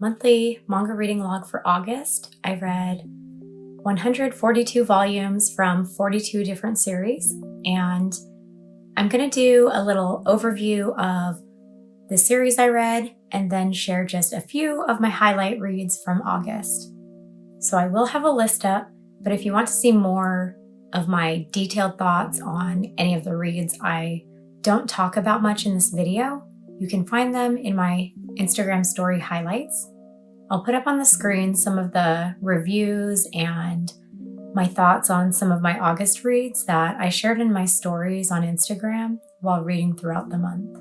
monthly manga reading log for August. I read 142 volumes from 42 different series, and I'm going to do a little overview of the series I read and then share just a few of my highlight reads from August. So I will have a list up, but if you want to see more of my detailed thoughts on any of the reads I don't talk about much in this video, you can find them in my Instagram story highlights. I'll put up on the screen some of the reviews and my thoughts on some of my August reads that I shared in my stories on Instagram while reading throughout the month.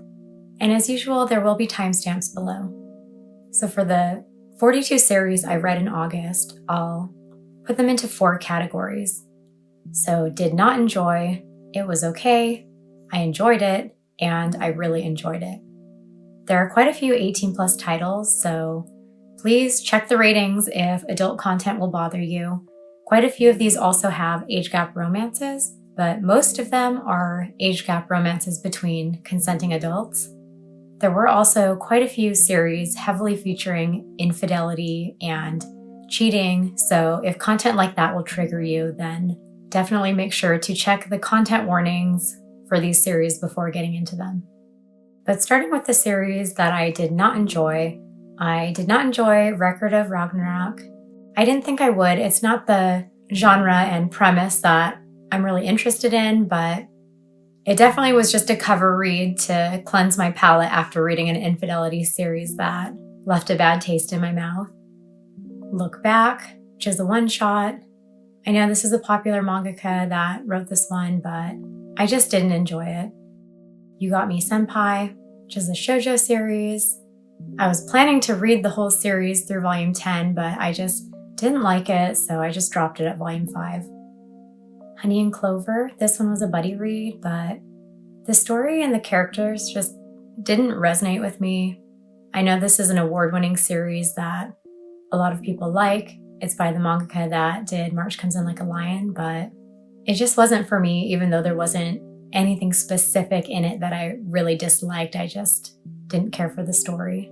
And as usual, there will be timestamps below. So for the 42 series I read in August, I'll put them into 4 categories. So did not enjoy, it was okay, I enjoyed it, and I really enjoyed it. There are quite a few 18 plus titles, so please check the ratings if adult content will bother you. Quite a few of these also have age gap romances, but most of them are age gap romances between consenting adults. There were also quite a few series heavily featuring infidelity and cheating, so if content like that will trigger you, then definitely make sure to check the content warnings for these series before getting into them. But starting with the series that I did not enjoy Record of Ragnarok. I didn't think I would. It's not the genre and premise that I'm really interested in, but it definitely was just a cover read to cleanse my palate after reading an infidelity series that left a bad taste in my mouth. Look Back, which is a one-shot. I know this is a popular mangaka that wrote this one, but I just didn't enjoy it. You Got Me Sempai, which is a shoujo series. I was planning to read the whole series through volume 10, but I just didn't like it, so I just dropped it at volume 5. Honey and Clover, this one was a buddy read, but the story and the characters just didn't resonate with me. I know this is an award-winning series that a lot of people like. It's by the mangaka that did March Comes In Like a Lion, but it just wasn't for me, even though there wasn't anything specific in it that I really disliked. I just didn't care for the story.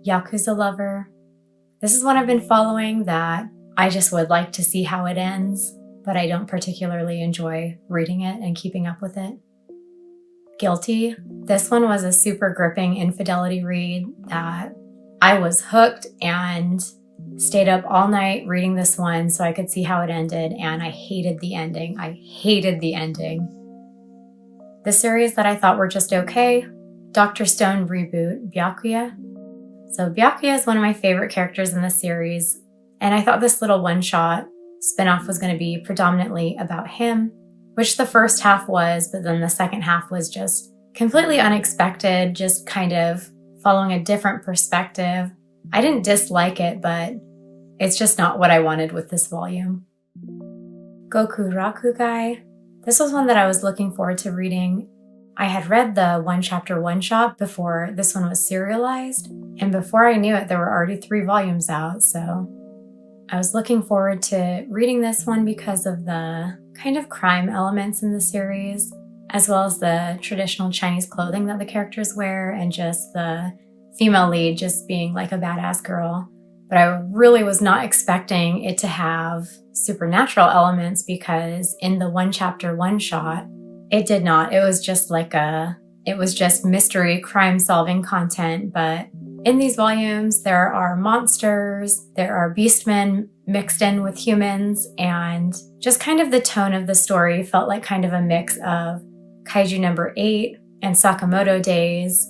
Yakuza Lover. This is one I've been following that I just would like to see how it ends, but I don't particularly enjoy reading it and keeping up with it. Guilty. This one was a super gripping infidelity read that I was hooked and stayed up all night reading this one so I could see how it ended, and I hated the ending. The series that I thought were just okay, Dr. Stone Reboot, Byakuya. So Byakuya is one of my favorite characters in the series, and I thought this little one-shot spinoff was going to be predominantly about him, which the first half was, but then the second half was just completely unexpected, just kind of following a different perspective. I didn't dislike it, but it's just not what I wanted with this volume. Gokurakugai. This was one that I was looking forward to reading. I had read the one-chapter one-shot before this one was serialized, and before I knew it, there were already 3 volumes out, so I was looking forward to reading this one because of the kind of crime elements in the series, as well as the traditional Chinese clothing that the characters wear, and just the female lead just being like a badass girl. But I really was not expecting it to have supernatural elements, because in the one-chapter one-shot, it did not. It was just mystery crime-solving content, but in these volumes, there are monsters, there are beastmen mixed in with humans, and just kind of the tone of the story felt like kind of a mix of Kaiju number 8 and Sakamoto Days,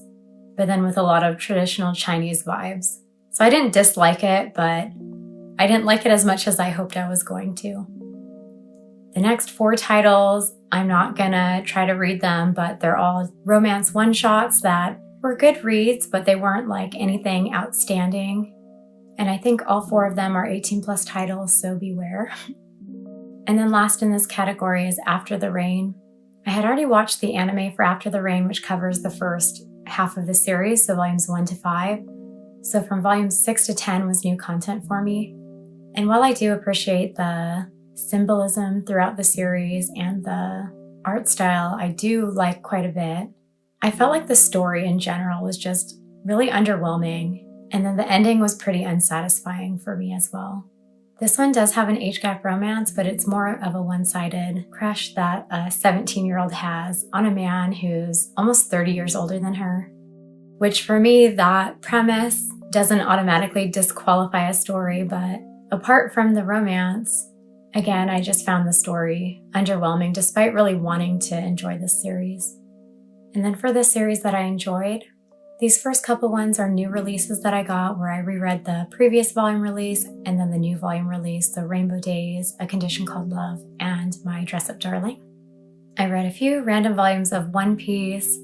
but then with a lot of traditional Chinese vibes. So I didn't dislike it, but I didn't like it as much as I hoped I was going to. The next 4 titles, I'm not gonna try to read them, but they're all romance one-shots that were good reads, but they weren't like anything outstanding. And I think all 4 of them are 18 plus titles, so beware. And then last in this category is After the Rain. I had already watched the anime for After the Rain, which covers the first half of the series, so volumes 1 to 5. So from volumes 6 to 10 was new content for me. And while I do appreciate the symbolism throughout the series and the art style I do like quite a bit, I felt like the story in general was just really underwhelming. And then the ending was pretty unsatisfying for me as well. This one does have an age gap romance, but it's more of a one-sided crush that a 17-year-old has on a man who's almost 30 years older than her. Which for me, that premise doesn't automatically disqualify a story, but apart from the romance, again, I just found the story underwhelming despite really wanting to enjoy this series. And then for the series that I enjoyed, these first couple ones are new releases that I got where I reread the previous volume release and then the new volume release, the Rainbow Days, A Condition Called Love, and My Dress Up Darling. I read a few random volumes of One Piece.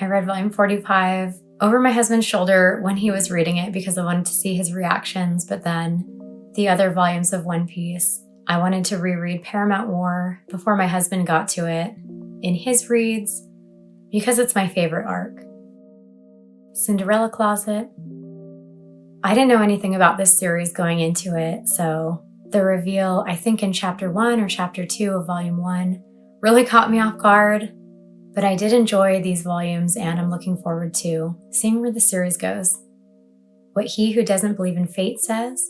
I read volume 45 over my husband's shoulder when he was reading it because I wanted to see his reactions, but then the other volumes of One Piece, I wanted to reread Paramount War before my husband got to it in his reads because it's my favorite arc. Cinderella Closet. I didn't know anything about this series going into it, so the reveal, I think in chapter 1 or chapter 2 of volume 1, really caught me off guard, but I did enjoy these volumes and I'm looking forward to seeing where the series goes. What He Who Doesn't Believe in Fate says.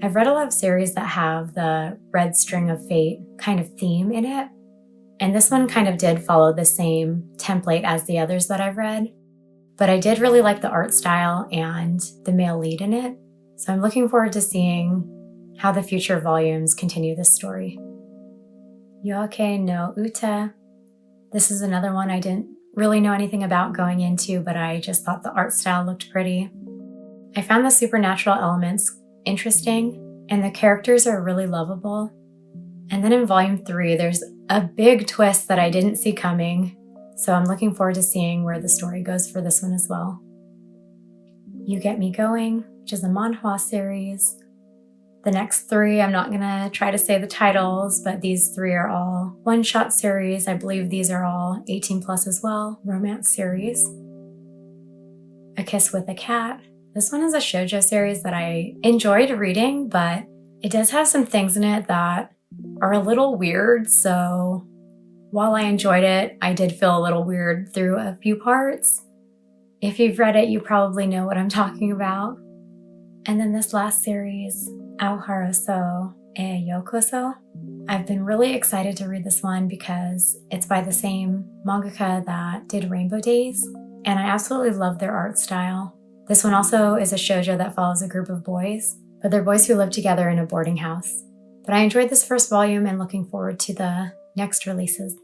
I've read a lot of series that have the red string of fate kind of theme in it, and this one kind of did follow the same template as the others that I've read. But I did really like the art style and the male lead in it, so I'm looking forward to seeing how the future volumes continue this story. Yoake no Uta. This is another one I didn't really know anything about going into, but I just thought the art style looked pretty. I found the supernatural elements interesting, and the characters are really lovable. And then in volume 3, there's a big twist that I didn't see coming. So I'm looking forward to seeing where the story goes for this one as well. You Get Me Going, which is a manhwa series. The next 3, I'm not going to try to say the titles, but these 3 are all one-shot series. I believe these are all 18 plus as well, romance series. A Kiss with a Cat. This one is a shoujo series that I enjoyed reading, but it does have some things in it that are a little weird, so while I enjoyed it, I did feel a little weird through a few parts. If you've read it, you probably know what I'm talking about. And then this last series, Aoharu e Yokoso. I've been really excited to read this one because it's by the same mangaka that did Rainbow Days, and I absolutely love their art style. This one also is a shoujo that follows a group of boys, but they're boys who live together in a boarding house. But I enjoyed this first volume and looking forward to the next releases.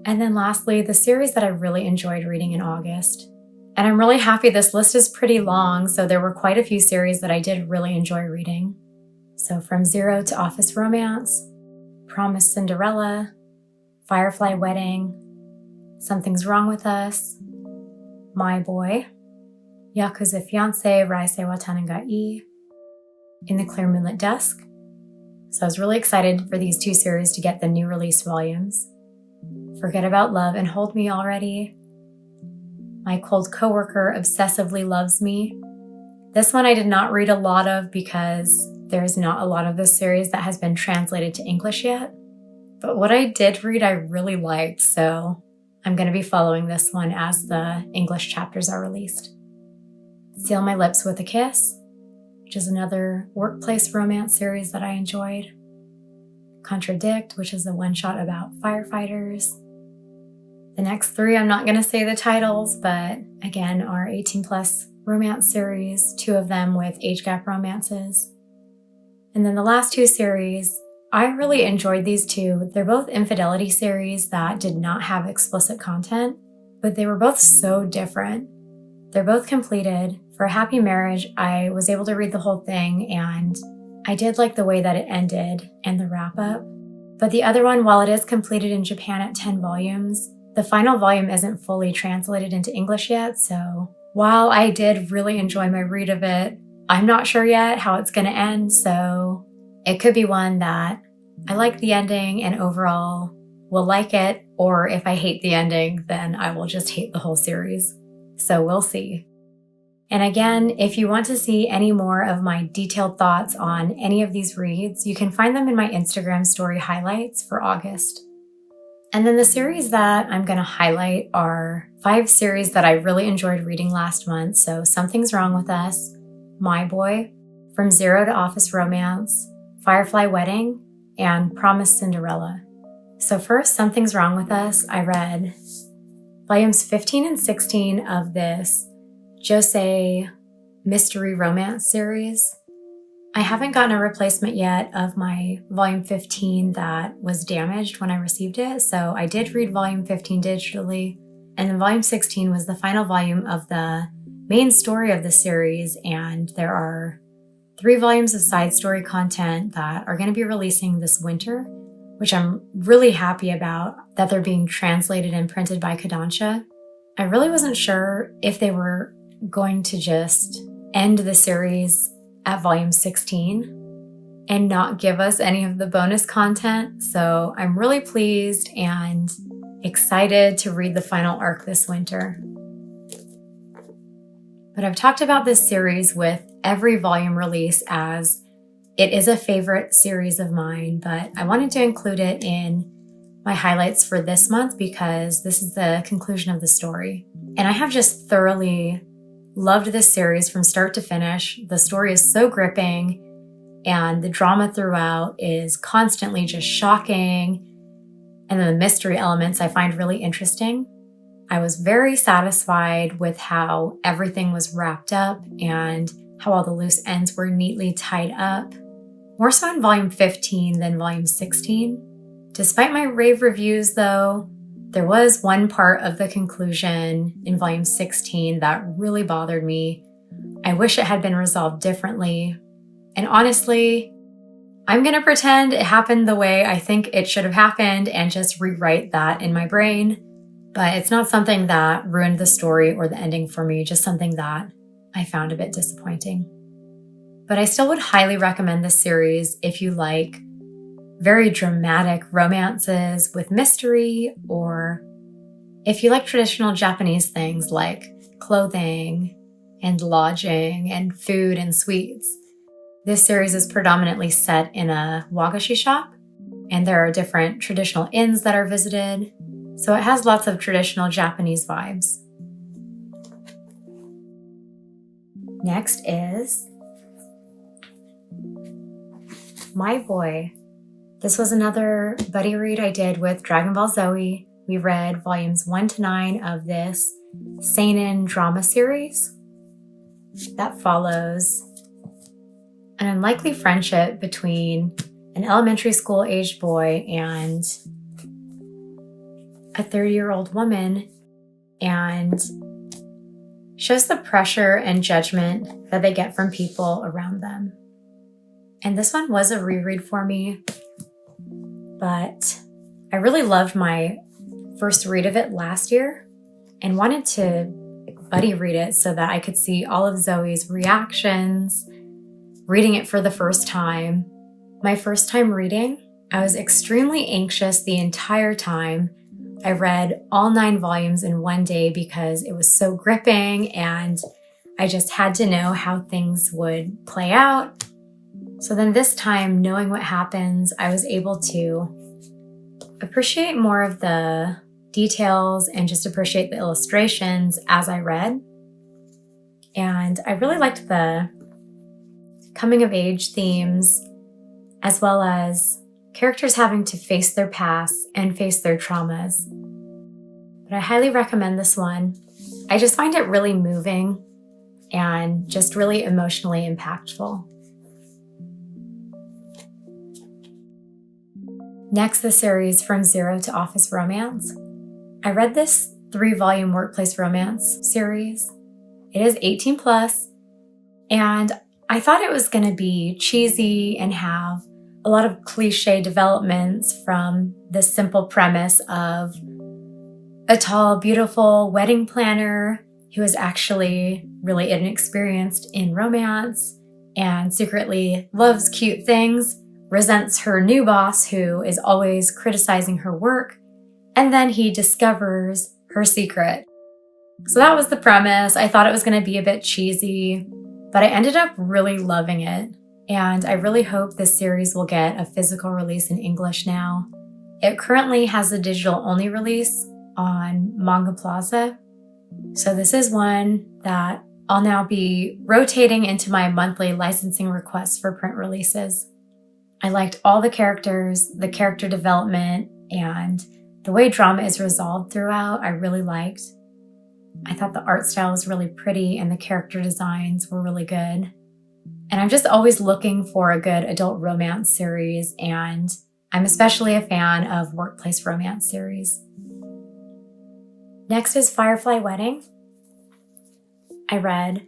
And then lastly, the series that I really enjoyed reading in August. And I'm really happy this list is pretty long, so there were quite a few series that I did really enjoy reading. So from Zero to Office Romance, Promised Cinderella, Firefly Wedding, Something's Wrong with Us, My Boy, Yakuza Fiancé Raisei wa Tanengai, In the Clear Moonlit Dusk. So I was really excited for these 2 series to get the new release volumes. Forget About Love and Hold Me Already. My Cold Coworker Obsessively Loves Me. This one I did not read a lot of because there's not a lot of this series that has been translated to English yet. But what I did read I really liked, so I'm going to be following this one as the English chapters are released. Seal My Lips with a Kiss, which is another workplace romance series that I enjoyed. Contradict, which is a one-shot about firefighters. The next 3, I'm not going to say the titles, but again, are 18 plus romance series, 2 of them with age gap romances. And then the last 2 series, I really enjoyed these 2. They're both infidelity series that did not have explicit content, but they were both so different. They're both completed. For A Happy Marriage, I was able to read the whole thing, and I did like the way that it ended and the wrap-up. But the other one, while it is completed in Japan at 10 volumes, the final volume isn't fully translated into English yet, so while I did really enjoy my read of it, I'm not sure yet how it's going to end, so it could be one that I like the ending and overall will like it, or if I hate the ending, then I will just hate the whole series. So we'll see. And again, if you want to see any more of my detailed thoughts on any of these reads, you can find them in my Instagram story highlights for August. And then the series that I'm going to highlight are 5 series that I really enjoyed reading last month. So Something's Wrong with Us, My Boy, From Zero to Office Romance, Firefly Wedding, and Promised Cinderella. So first, Something's Wrong with Us, I read volumes 15 and 16 of this josei mystery romance series. I haven't gotten a replacement yet of my volume 15 that was damaged when I received it, so I did read volume 15 digitally, and then volume 16 was the final volume of the main story of the series, and there are 3 volumes of side story content that are going to be releasing this winter, which I'm really happy about that they're being translated and printed by Kodansha. I really wasn't sure if they were going to just end the series at volume 16 and not give us any of the bonus content, so I'm really pleased and excited to read the final arc this winter. But I've talked about this series with every volume release as it is a favorite series of mine, but I wanted to include it in my highlights for this month because this is the conclusion of the story. And I have just thoroughly loved this series from start to finish. The story is so gripping, and the drama throughout is constantly just shocking. And then the mystery elements I find really interesting. I was very satisfied with how everything was wrapped up and how all the loose ends were neatly tied up. More so in volume 15 than volume 16. Despite my rave reviews though, there was one part of the conclusion in volume 16 that really bothered me. I wish it had been resolved differently. And honestly, I'm gonna pretend it happened the way I think it should have happened and just rewrite that in my brain. But it's not something that ruined the story or the ending for me, just something that I found a bit disappointing. But I still would highly recommend this series if you like very dramatic romances with mystery, or if you like traditional Japanese things like clothing and lodging and food and sweets. This series is predominantly set in a wagashi shop, and there are different traditional inns that are visited, so it has lots of traditional Japanese vibes. Next is My Boy. This was another buddy read I did with Dragon Ball Zoe. We read volumes 1 to 9 of this seinen drama series that follows an unlikely friendship between an elementary school aged boy and a 30-year-old woman, and shows the pressure and judgment that they get from people around them. And this one was a reread for me, but I really loved my first read of it last year and wanted to buddy read it so that I could see all of Zoe's reactions, reading it for the first time. My first time reading, I was extremely anxious the entire time. I read all 9 volumes in one day because it was so gripping and I just had to know how things would play out. So then this time, knowing what happens, I was able to appreciate more of the details and just appreciate the illustrations as I read. And I really liked the coming of age themes, as well as characters having to face their past and face their traumas. But I highly recommend this one. I just find it really moving and just really emotionally impactful. Next, the series From Zero to Office Romance. I read this 3-volume workplace romance series. It is 18 plus, and I thought it was going to be cheesy and have a lot of cliche developments from the simple premise of a tall, beautiful wedding planner who is actually really inexperienced in romance and secretly loves cute things, resents her new boss who is always criticizing her work, and then he discovers her secret. So that was the premise. I thought it was going to be a bit cheesy, but I ended up really loving it. And I really hope this series will get a physical release in English now. It currently has a digital-only release on Manga Plaza. So this is one that I'll now be rotating into my monthly licensing requests for print releases. I liked all the characters, the character development, and the way drama is resolved throughout, I really liked. I thought the art style was really pretty and the character designs were really good. And I'm just always looking for a good adult romance series, and I'm especially a fan of workplace romance series. Next is Firefly Wedding. I read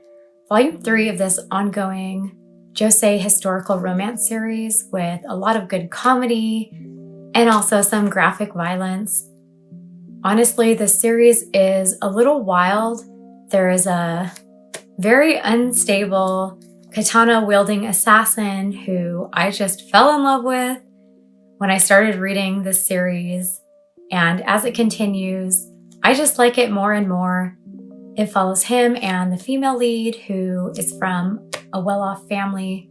Volume 3 of this ongoing josei historical romance series with a lot of good comedy and also some graphic violence. Honestly, the series is a little wild. There is a very unstable katana-wielding assassin who I just fell in love with when I started reading this series. And as it continues, I just like it more and more. It follows him and the female lead, who is from a well-off family,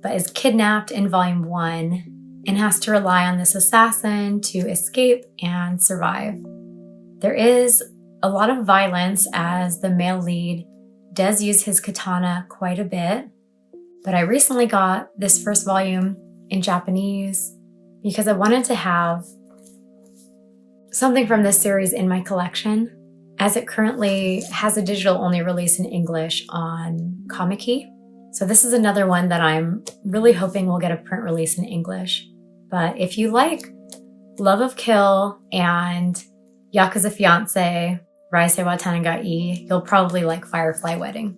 but is kidnapped in Volume 1 and has to rely on this assassin to escape and survive. There is a lot of violence as the male lead does use his katana quite a bit, but I recently got this first volume in Japanese because I wanted to have something from this series in my collection, as it currently has a digital-only release in English on Comic-Key. So this is another one that I'm really hoping will get a print release in English. But if you like Love of Kill and Yakuza Fiancé, Raisei wa Tanagai, you'll probably like Firefly Wedding.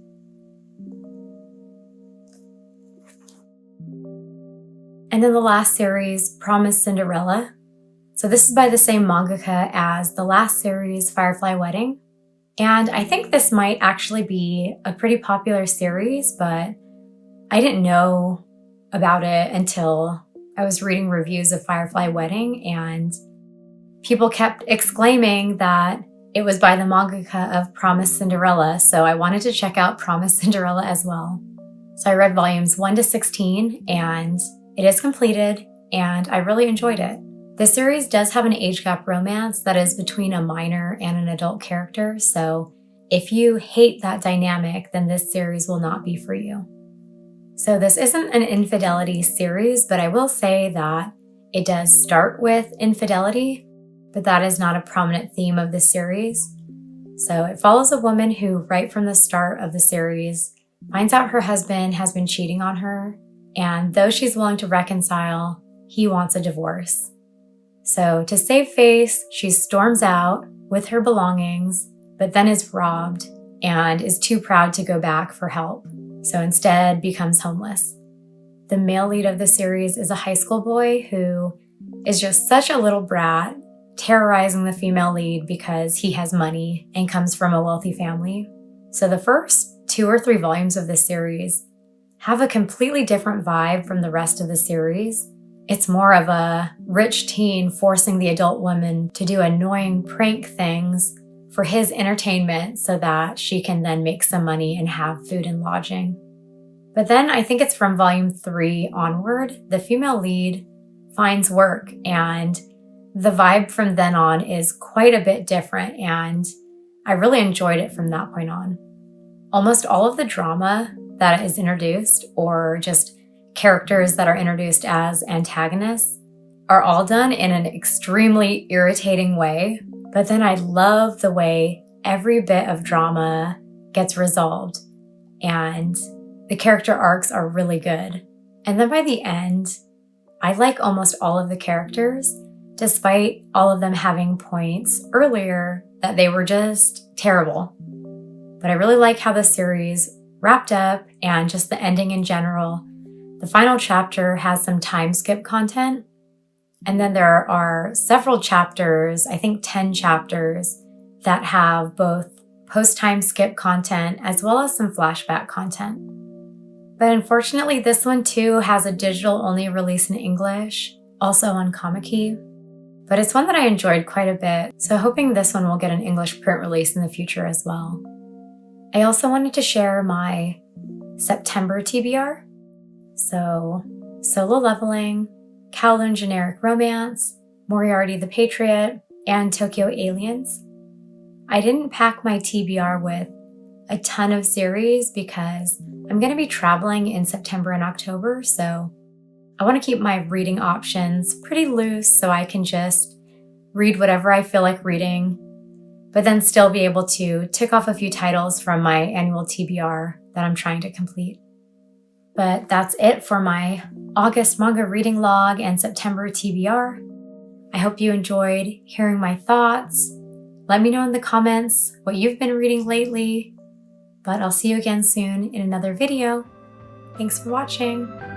And then the last series, Promised Cinderella. So this is by the same mangaka as the last series, Firefly Wedding. And I think this might actually be a pretty popular series, but I didn't know about it until I was reading reviews of Firefly Wedding, and people kept exclaiming that it was by the mangaka of Promised Cinderella, so I wanted to check out Promised Cinderella as well. So I read volumes 1 to 16, and it is completed, and I really enjoyed it. The series does have an age gap romance that is between a minor and an adult character, so if you hate that dynamic, then this series will not be for you. So this isn't an infidelity series, but I will say that it does start with infidelity, but that is not a prominent theme of the series. So it follows a woman who, right from the start of the series, finds out her husband has been cheating on her, and though she's willing to reconcile, he wants a divorce. So to save face, she storms out with her belongings, but then is robbed and is too proud to go back for help. So instead becomes homeless. The male lead of the series is a high school boy who is just such a little brat, terrorizing the female lead because he has money and comes from a wealthy family. So the first 2 or 3 volumes of this series have a completely different vibe from the rest of the series. It's more of a rich teen forcing the adult woman to do annoying prank things for his entertainment so that she can then make some money and have food and lodging. But then I think it's from volume 3 onward, the female lead finds work, and the vibe from then on is quite a bit different, and I really enjoyed it from that point on. Almost all of the drama that is introduced, or just characters that are introduced as antagonists, are all done in an extremely irritating way. But then I love the way every bit of drama gets resolved, and the character arcs are really good. And then by the end, I like almost all of the characters, despite all of them having points earlier that they were just terrible. But I really like how the series wrapped up and just the ending in general. The final chapter has some time skip content. And then there are several chapters, I think 10 chapters, that have both post-time skip content as well as some flashback content. But unfortunately, this one too has a digital-only release in English, also on Comic-Key. But it's one that I enjoyed quite a bit, so hoping this one will get an English print release in the future as well. I also wanted to share my September TBR. So, Solo Leveling, Kowloon Generic Romance, Moriarty the Patriot, and Tokyo Aliens. I didn't pack my TBR with a ton of series because I'm going to be traveling in September and October, so I want to keep my reading options pretty loose so I can just read whatever I feel like reading, but then still be able to tick off a few titles from my annual TBR that I'm trying to complete. But that's it for my August manga reading log and September TBR. I hope you enjoyed hearing my thoughts. Let me know in the comments what you've been reading lately, but I'll see you again soon in another video. Thanks for watching.